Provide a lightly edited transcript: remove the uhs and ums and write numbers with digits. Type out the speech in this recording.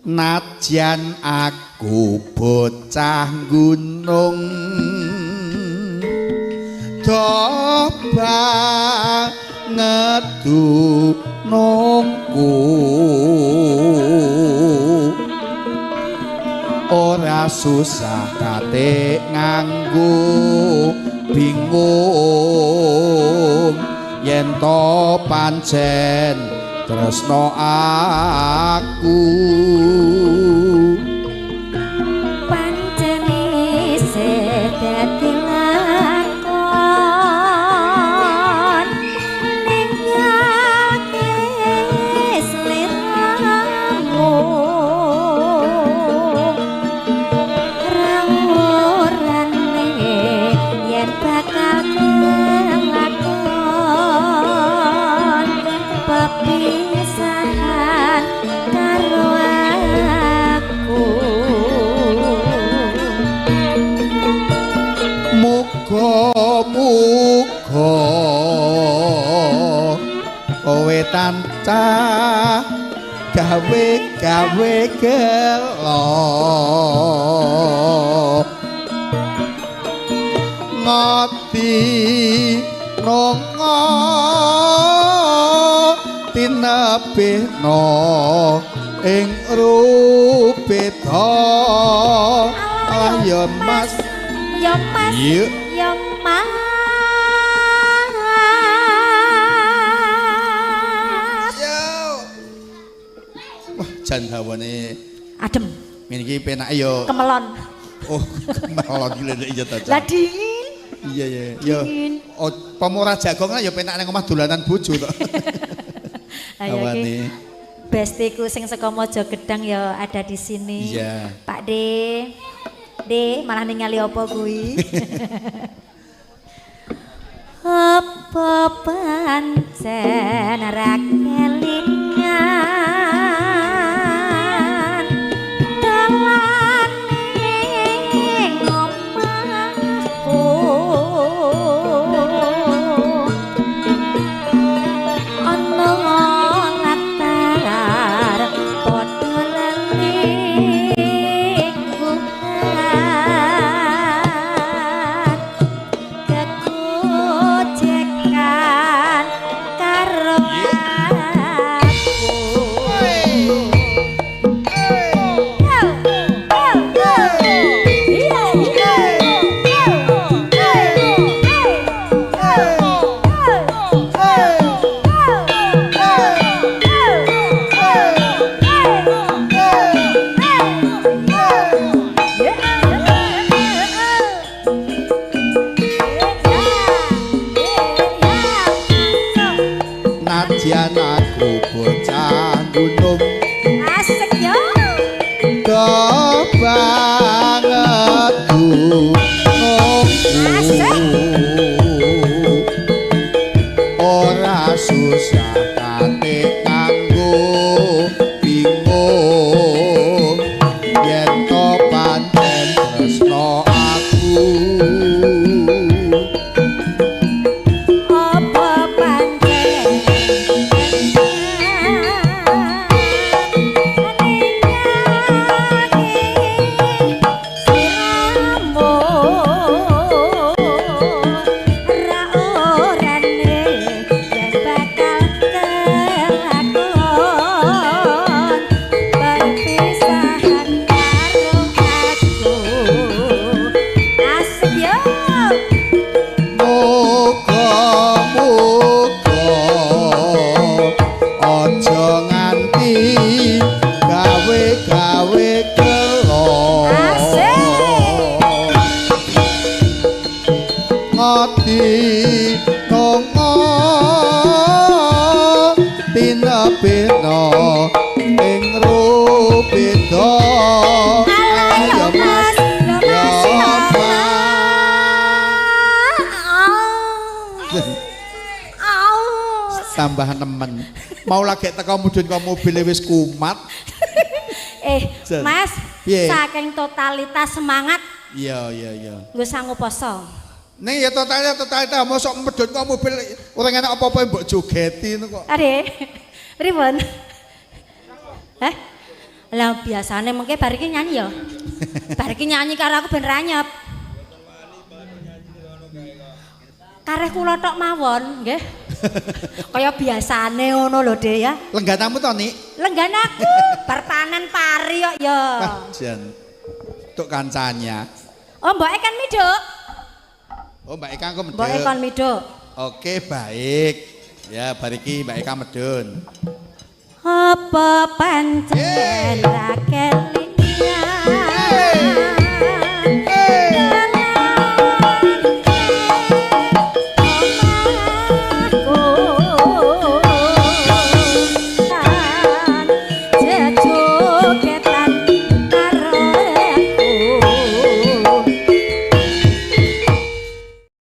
najan aku bocah gunung coba ngedunungku ora susah kate nganggo bingung yen to pancen tresno aku pancen isih dadi kowe tancah gawe gelo ngoti nongo tinebihno ing rupita ayo mas ya mas ya mas jan hawane adem ngene iki penak yo kemelon oh kemelon iki lho iya ta lah dingin iya yo oh pemurah jagung lah yo penak nang omah dolanan bojo to hawane bestiku sing saka Mojogedang yo ada di sini iya Pak De malah ningali apa kuwi apa pancen ra kelingan dalane ngomahku ana latar padha leliku kegojekan karo najan aku bocah gunung asik yo banget ora susah kate kanggo bingung yen to pancen tresno aku tinebihno ing rupita ayo mas tambah nemen mau lagi teko mudhun kok mobil wis kumat mas saking totalitas semangat iya nggo sangu poso ning ya totalitas mosok medhun kok mobil ora enak apa-apa mbok jogeti kok ade pripun Lah biasane mengke bar iki nyanyi ya. Bar iki nyanyi karo aku ben ranyep. Kareh kula tok mawon, nggih. Kaya biasane ngono lho, Dek ya. Lengganamu to, Nik? Lengganaku bar panen pari kok ya. Jan. Tuk kancanya. Oh, Mbak kan miduk. Oh, Mbak Eka kok medun. Mbak kon miduk. Oke, baik. Ya, bariki Mbak Eka medun. Apa pancen rakel